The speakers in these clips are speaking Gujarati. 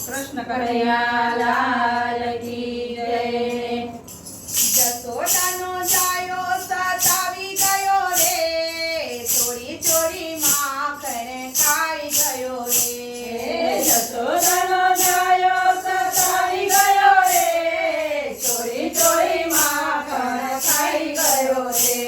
કૃષ્ણ કનૈયા લાલ કી જય। જસોદાનો જાયો સતાવી ગયો રે, ચોરી ચોરી માખણ ખાઈ ગયો રે। જશોદાનો જાયો સતાવી ગયો રે, ચોરી ચોરી માખણ ખાઈ ગયો રે।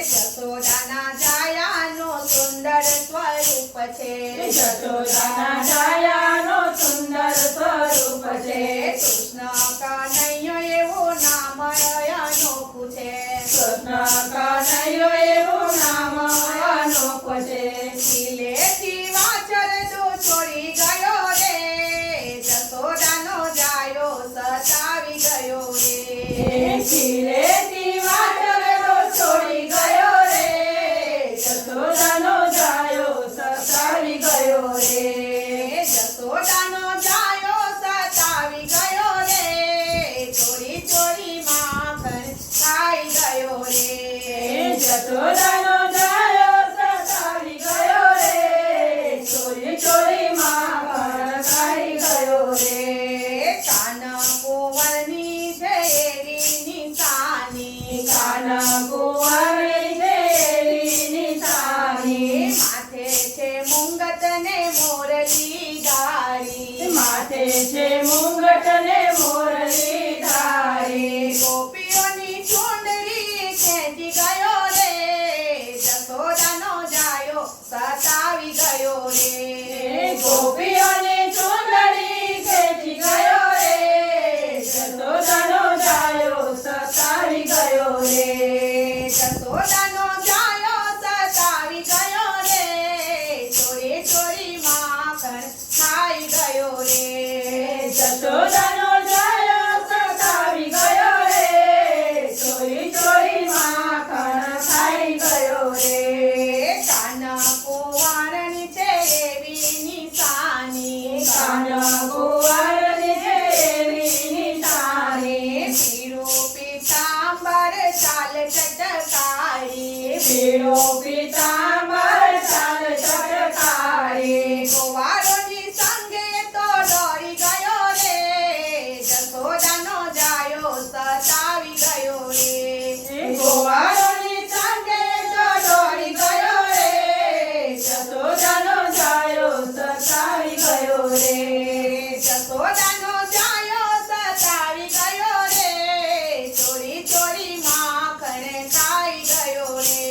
જસોદાના જાયાનો સુંદર સ્વરૂપ છે, જશોદાના જાયાનો સુંદર સ્વરૂપ છે। કૃષ્ણ કનૈયો એવું નામ અનોખું છે। કૃષ્ણ કનૈયો એવું નામ અનોખું છે। ખીલેથી વાછરડો છોડી ગયો રે, જસોદાનો જાયો સતાવી ગયો રે। ખીલેથી વાછરડો છોડી ગયો રે, જશોદાનો જાયો સતાવી ગયો રે। જસોદાનો જાયો સતાવી ગયો રે, ચોરી ચોરી માખણ ખાઈ ગયો રે। જશોદાનો જાયો સતાવી ગયો રે, ચોરી ચોરી માખણ ખાઈ ગયો રે। કાન કુંવરની ઝેરી નિશાની, કાન કુંવરની દેવી નિશાની, માથે છે મુંગત ને મોરલી ડાળી, માથે છે મુંગટ ને મોરલી ધારી। ગોપીઓની ચૂંદડી ખેંચી ગયો રે, જસોદાનો જાયો સતાવી ગયો રે। ગોપીઓની ચૂંદડી ખેંચી ગયો રે, જશોદાનો જાયો સતાવી ગયો રે। જસોદાનો જાયો સતાવી ગયો રે, ચોરી ચોરી માખણ ખાઈ ગયો રે। જશોદાનો જાયો સતાવી ગયો રે, ચોરી ચોરી માખણ ખાઈ ગયો રે। કાન કુંવરની છે એવી નિશાની, કાન કુંવરની દેવી નિશાની, પીળું પીતાંબર ચાલ ચટકારી, પીળો પીતાંબર ચાલ ચટકારી। કુંવારોની સંગે તો દોડી ગયો રે, જસોદાનો જાયો સતાવી ગયો રે। ગોવાળોની સંગે તો દોડી ગયો રે, જશોદાનો જાયો સતાવી ગયો રે। જસોદાનો જાયો સતાવી ગયો રે, ચોરી ચોરી માખણ ખાઈ ગયો રે।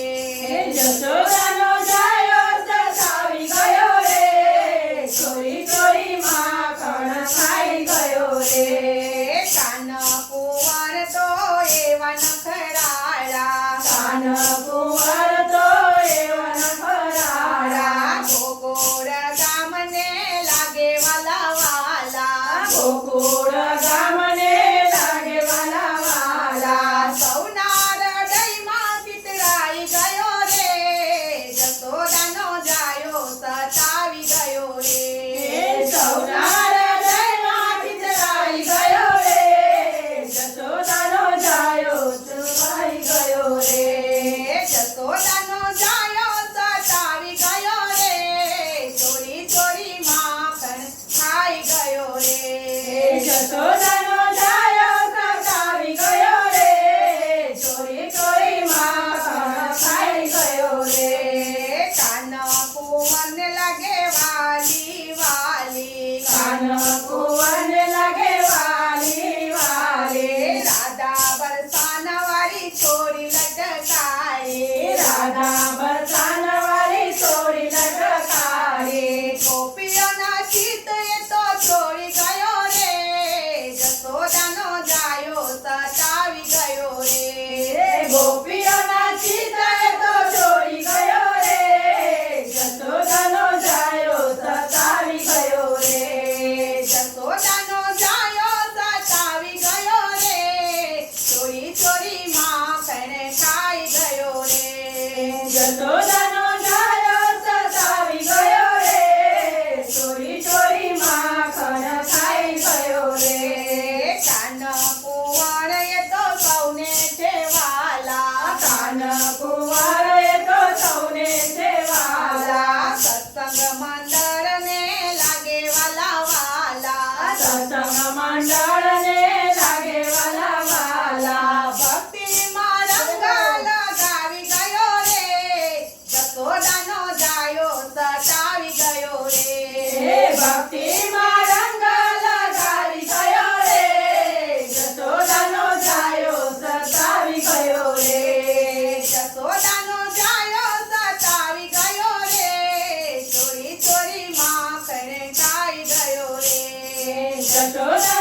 જશોદાનો જાયો સતાવી ગયો રે, ચોરી ચોરી માખણ ખાઈ ગયો રે। કાન કુંવર તો એવા નખરાળા, કાન કુંવર તો એવા નખરાળા, ગોકુળ ગામને લાગે વાલા વાલા, ગોકુળ ગામને લાગે વાલા વાલા। સૌના હૃદયમાં ચિતરાઈ ગયો રે, જસોદાનો જાયો સતાવી ગયો રે। સૌના હૃદયમાં ચિતરાઈ ગયો રે, જશોદાનો જાયો સતાવી ગયો રે। જસોદાનો જાયો સતાવી ગયો રે, ચોરી ચોરી માખણ ખાઈ ગયો રે। જશોદાનો જાયો સતાવી ગયો રે, ચોરી ચોરી માખણ ખાઈ ગયો રે। કાન કુંવરને લાગે વાલી વાલી, કાન કુંવરને લાગે વાલી વાલી, રાધા બરસાનાવાળી છોરી લટકાઈ, રાધા બરસાનવાળી છોડી લટકારી। ગોપીઓના ચિત્ત એ તો છોડી ગયો રે, જસોદાનો જાયો સતાવી ગયો રે। ગોપીઓના ચિત્તે તો છોડી ગયો રે, જશોદાનો જાયો સતાવી ગયો રે। જસોદાનો યશોદા